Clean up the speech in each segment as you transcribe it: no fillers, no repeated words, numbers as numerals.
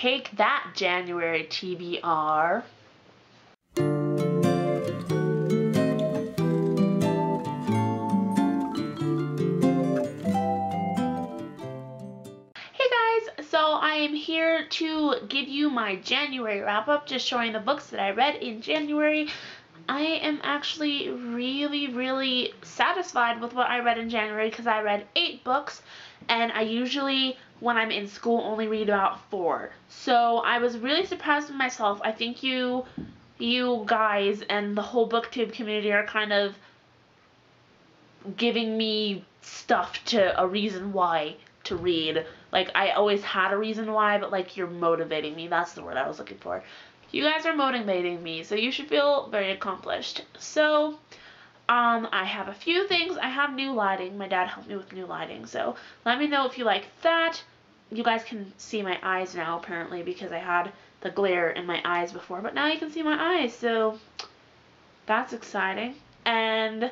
Take that, January TBR. So I am here to give you my January wrap-up, just showing the books that I read in January. I am actually really satisfied with what I read in January because I read 8 books, and I usually, when I'm in school, only read about 4. So I was really surprised with myself. I think you guys and the whole booktube community are kind of giving me stuff to a reason why to read. Like, I always had a reason why, but like, you're motivating me. That's the word I was looking for. You guys are motivating me, so you should feel very accomplished. So I have a few things. I have new lighting. My dad helped me with new lighting, so let me know if you like that. You guys can see my eyes now, apparently, because I had the glare in my eyes before, but now you can see my eyes, so that's exciting. And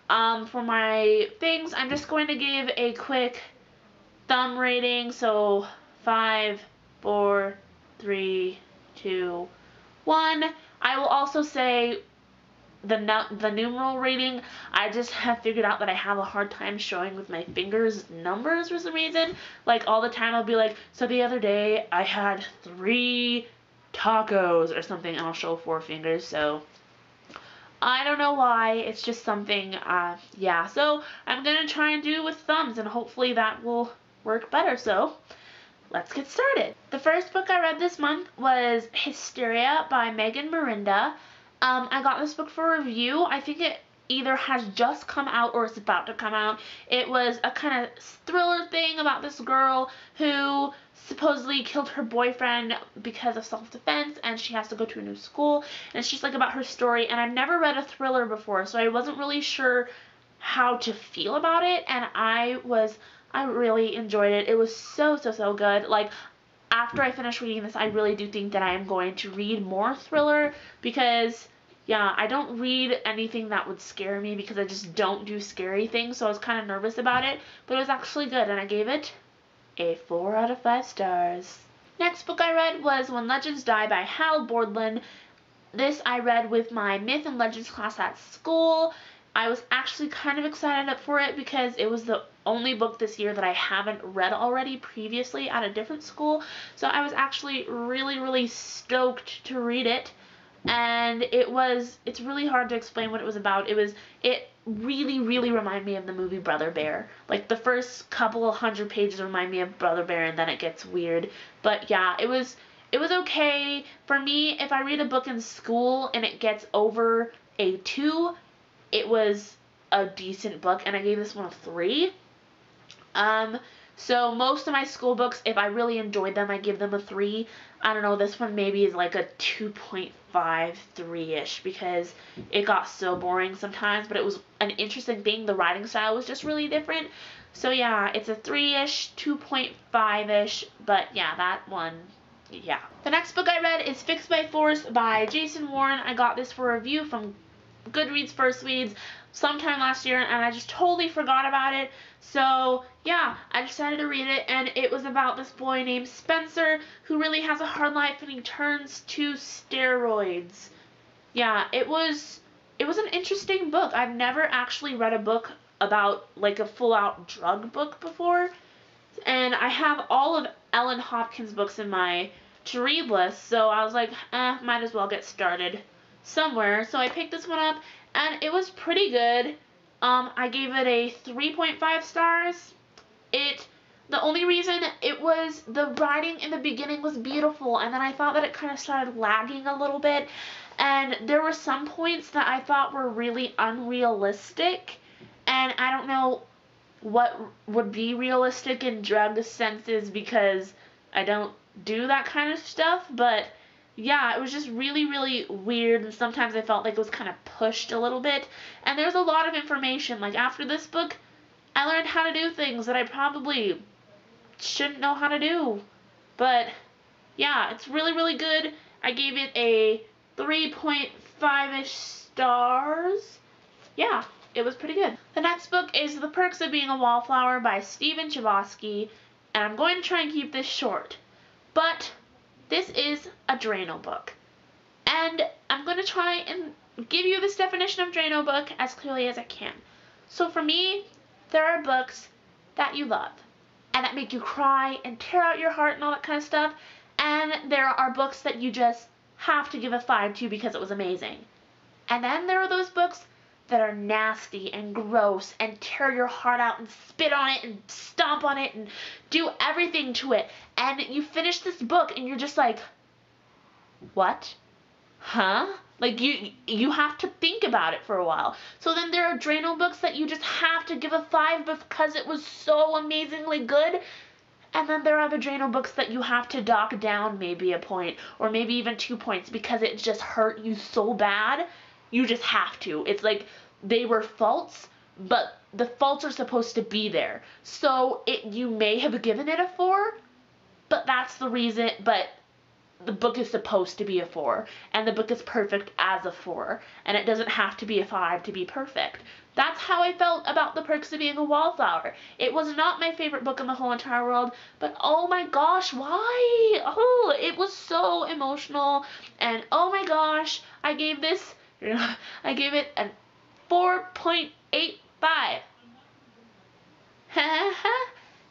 for my things, I'm just going to give a quick thumb rating. So 5, 4, 3, 2, 1. I will also say the numeral rating. I just have figured out that I have a hard time showing with my fingers numbers for some reason. Like, all the time I'll be like, so the other day I had 3 tacos or something, and I'll show 4 fingers. So I don't know why. It's just something, yeah. So I'm gonna try and do with thumbs, and hopefully that will work better. So let's get started. The first book I read this month was Hysteria by Megan Miranda. I got this book for review. I think it either has just come out or it's about to come out. It was a kind of thriller thing about this girl who supposedly killed her boyfriend because of self-defense, and she has to go to a new school, and it's just like about her story. And I've never read a thriller before, so I wasn't really sure how to feel about it, and I really enjoyed it. It was so good. Like, after I finish reading this, I really do think that I am going to read more thriller, because yeah, I don't read anything that would scare me because I just don't do scary things, so I was kind of nervous about it, but it was actually good, and I gave it a 4 out of 5 stars. Next book I read was When Legends Die by Hal Bordlin. This I read with my Myth and Legends class at school. I was actually kind of excited for it because it was the only book this year that I haven't read already previously at a different school. So I was actually really stoked to read it. And it's really hard to explain what it was about. It really reminded me of the movie Brother Bear. Like, the first couple of 100 pages remind me of Brother Bear, and then it gets weird. But yeah, it was okay. For me, if I read a book in school and it gets over a 2, it was a decent book, and I gave this one a 3. So most of my school books, if I really enjoyed them, I give them a 3. I don't know, this one maybe is like a 2.5, 3-ish, because it got so boring sometimes, but it was an interesting thing. The writing style was just really different. So yeah, it's a 3-ish, 2.5-ish, but yeah, that one, yeah. The next book I read is Fixed by Force by Jason Warren. I got this for review from Goodreads First Reads sometime last year, and I just totally forgot about it. So yeah, I decided to read it, and it was about this boy named Spencer who really has a hard life, and he turns to steroids. Yeah, it was an interesting book. I've never actually read a book about like a full-out drug book before, and I have all of Ellen Hopkins' books in my to-read list, so I was like, might as well get started somewhere. So I picked this one up, and it was pretty good. I gave it a 3.5 stars. The only reason it was, the writing in the beginning was beautiful, and then I thought that it kind of started lagging a little bit, and there were some points that I thought were really unrealistic, and I don't know what would be realistic in drug senses because I don't do that kind of stuff, but yeah, it was just really weird, and sometimes I felt like it was kind of pushed a little bit, and there's a lot of information. Like, after this book, I learned how to do things that I probably shouldn't know how to do, but yeah, it's really good. I gave it a 3.5-ish stars. Yeah, it was pretty good. The next book is The Perks of Being a Wallflower by Stephen Chbosky, and I'm going to try and keep this short, but this is a Drano book. And I'm going to try and give you this definition of Drano book as clearly as I can. So for me, there are books that you love and that make you cry and tear out your heart and all that kind of stuff. And there are books that you just have to give a 5 to because it was amazing. And then there are those books that are nasty and gross and tear your heart out and spit on it and stomp on it and do everything to it. And you finish this book and you're just like, what? Huh? Like, you have to think about it for a while. So then there are Drano books that you just have to give a 5 because it was so amazingly good. And then there are the Drano books that you have to dock down maybe a point or maybe even 2 points because it just hurt you so bad. You just have to. It's like they were faults, but the faults are supposed to be there. So you may have given it a 4, but that's the reason. But the book is supposed to be a 4, and the book is perfect as a 4, and it doesn't have to be a 5 to be perfect. That's how I felt about The Perks of Being a Wallflower. It was not my favorite book in the whole entire world, but oh my gosh, why? Oh, it was so emotional, and oh my gosh, I gave it a 4.85.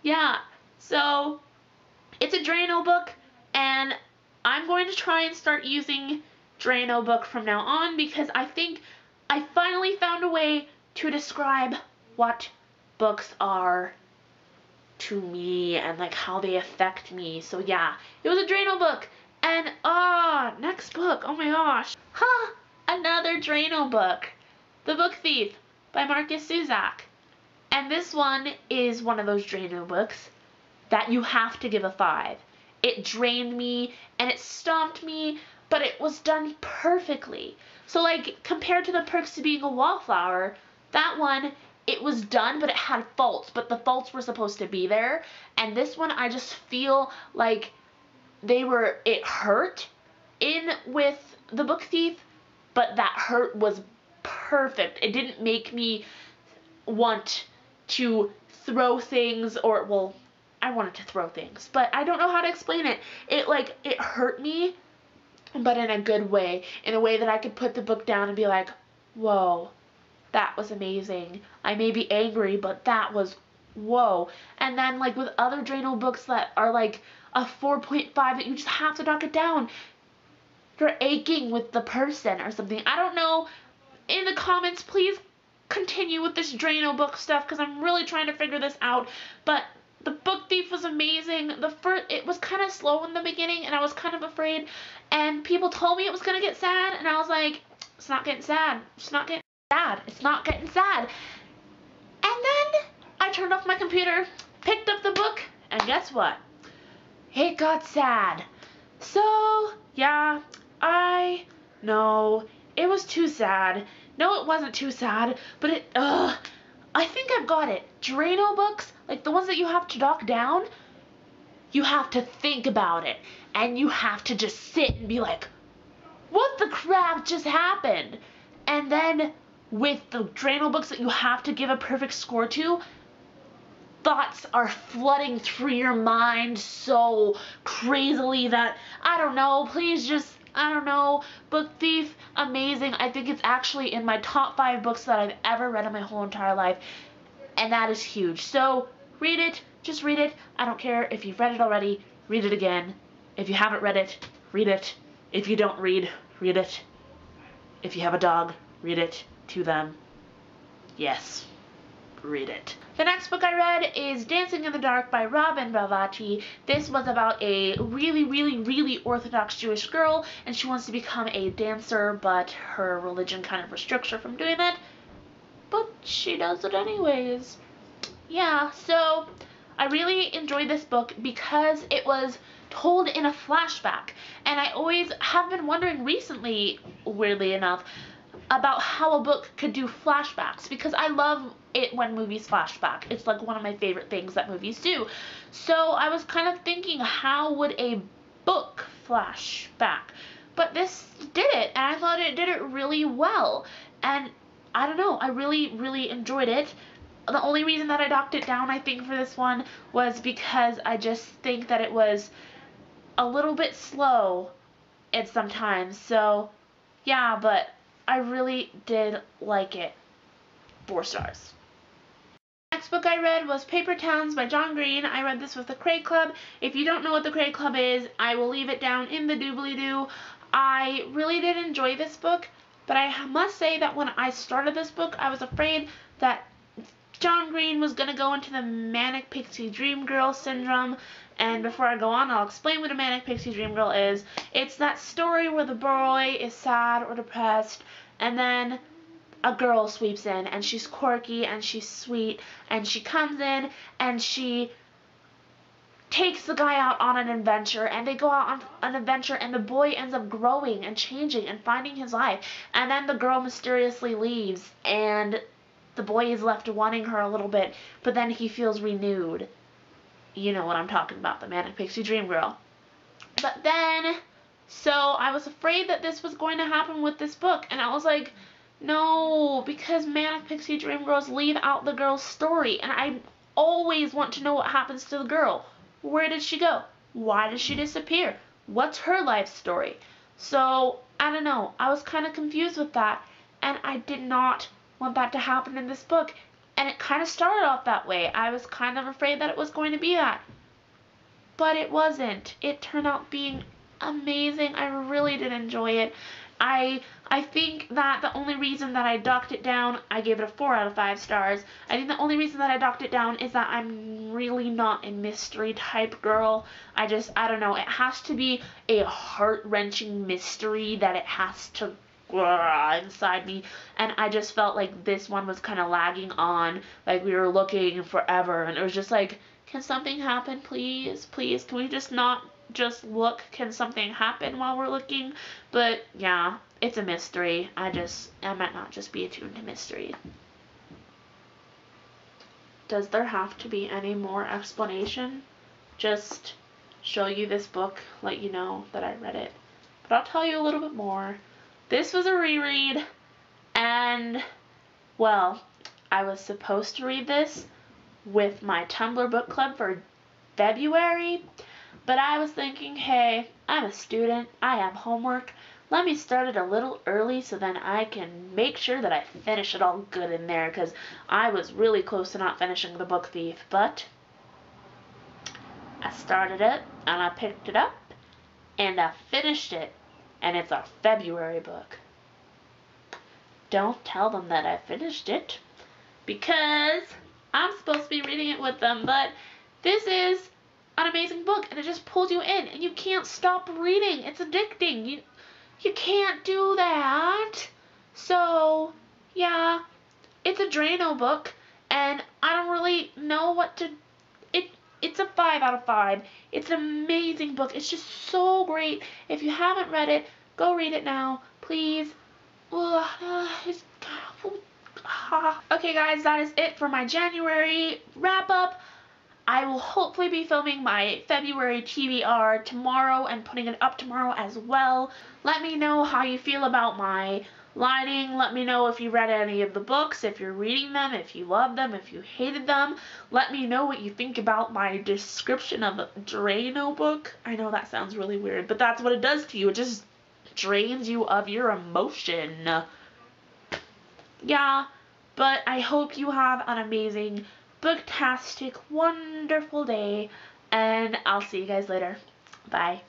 Yeah, so it's a Drano book, and I'm going to try and start using Drano book from now on because I think I finally found a way to describe what books are to me and like how they affect me. So yeah, it was a Drano book. And next book, oh my gosh. Another Drano book. The Book Thief by Marcus Zusak. And this one is one of those Drano books that you have to give a 5. It drained me and it stomped me, but it was done perfectly. So like compared to The Perks of Being a Wallflower, that one, it was done, but it had faults, but the faults were supposed to be there. And this one, I just feel like it hurt in with The Book Thief, but that hurt was perfect. It didn't make me want to throw things or, well, I wanted to throw things, but I don't know how to explain it. It hurt me, but in a good way, in a way that I could put the book down and be like, whoa, that was amazing. I may be angry, but that was, whoa. And then like with other Drano books that are like a 4.5 that you just have to knock it down, you're aching with the person or something. I don't know. In the comments, please continue with this Drano book stuff because I'm really trying to figure this out. But The Book Thief was amazing. It was kind of slow in the beginning, and I was kind of afraid. And people told me it was gonna get sad, and I was like, it's not getting sad. It's not getting sad. It's not getting sad. And then I turned off my computer, picked up the book, and guess what? It got sad. So yeah, I know it was too sad. No, it wasn't too sad, but I think I've got it. Drano books, like the ones that you have to dock down, you have to think about it. And you have to just sit and be like, what the crap just happened? And then with the Drano books that you have to give a perfect score to, thoughts are flooding through your mind so crazily that, I don't know, please just, I don't know, Book Thief, amazing. I think it's actually in my top 5 books that I've ever read in my whole entire life, and that is huge. So, read it, just read it. I don't care if you've read it already, read it again. If you haven't read it, read it. If you don't read it. If you have a dog, read it to them. Yes, read it. The next book I read is Dancing in the Dark by Robin Bravati. This was about a really, really, really Orthodox Jewish girl, and she wants to become a dancer, but her religion kind of restricts her from doing that. But she does it anyways. Yeah, so I really enjoyed this book because it was told in a flashback, and I always have been wondering recently, weirdly enough, about how a book could do flashbacks, because I love it when movies flashback. It's like one of my favorite things that movies do. So I was kind of thinking, how would a book flashback? But this did it, and I thought it did it really well. And I don't know, I really, really enjoyed it. The only reason that I docked it down, I think, for this one was because I just think that it was a little bit slow at sometimes. So, yeah, but I really did like it. 4 stars. Next book I read was Paper Towns by John Green. I read this with the Craig Club. If you don't know what the Craig Club is, I will leave it down in the doobly-doo. I really did enjoy this book, but I must say that when I started this book, I was afraid that John Green was going to go into the Manic Pixie Dream Girl syndrome. And before I go on, I'll explain what a Manic Pixie Dream Girl is. It's that story where the boy is sad or depressed, and then a girl sweeps in, and she's quirky, and she's sweet, and she comes in, and she takes the guy out on an adventure, and they go out on an adventure, and the boy ends up growing and changing and finding his life, and then the girl mysteriously leaves, and the boy is left wanting her a little bit, but then he feels renewed. You know what I'm talking about, the Manic Pixie Dream Girl. But then, so I was afraid that this was going to happen with this book, and I was like, no, because Manic Pixie Dream Girls leave out the girl's story, and I always want to know what happens to the girl. Where did she go? Why did she disappear? What's her life story? So, I don't know, I was kind of confused with that, and I did not want that to happen in this book, and it kind of started off that way. I was kind of afraid that it was going to be that, but it wasn't. It turned out being amazing. I really did enjoy it. I think that the only reason that I docked it down, I gave it a 4 out of 5 stars. I think the only reason that I docked it down is that I'm really not a mystery type girl. I don't know, it has to be a heart-wrenching mystery that it has to inside me, and I just felt like this one was kind of lagging on, like we were looking forever, and it was just like, can something happen, please? Please, can we just not just look? Can something happen while we're looking? But yeah, it's a mystery. I might not just be attuned to mystery. Does there have to be any more explanation? Just show you this book, let you know that I read it. But I'll tell you a little bit more. This was a reread, and, well, I was supposed to read this with my Tumblr book club for February, but I was thinking, hey, I'm a student, I have homework, let me start it a little early so then I can make sure that I finish it all good in there, because I was really close to not finishing The Book Thief, but I started it, and I picked it up, and I finished it, and it's a February book. Don't tell them that I finished it, because I'm supposed to be reading it with them, but this is an amazing book, and it just pulls you in, and you can't stop reading. It's addicting. You can't do that. So, yeah, it's a Drano book, and I don't really know what to... It's a 5 out of 5. It's an amazing book. It's just so great. If you haven't read it, go read it now, please. Okay, guys, that is it for my January wrap-up. I will hopefully be filming my February TBR tomorrow and putting it up tomorrow as well. Let me know how you feel about my lighting. Let me know if you read any of the books, if you're reading them, if you love them, if you hated them. Let me know what you think about my description of a Drano book. I know that sounds really weird, but that's what it does to you. It just drains you of your emotion. Yeah, but I hope you have an amazing, booktastic, wonderful day, and I'll see you guys later. Bye.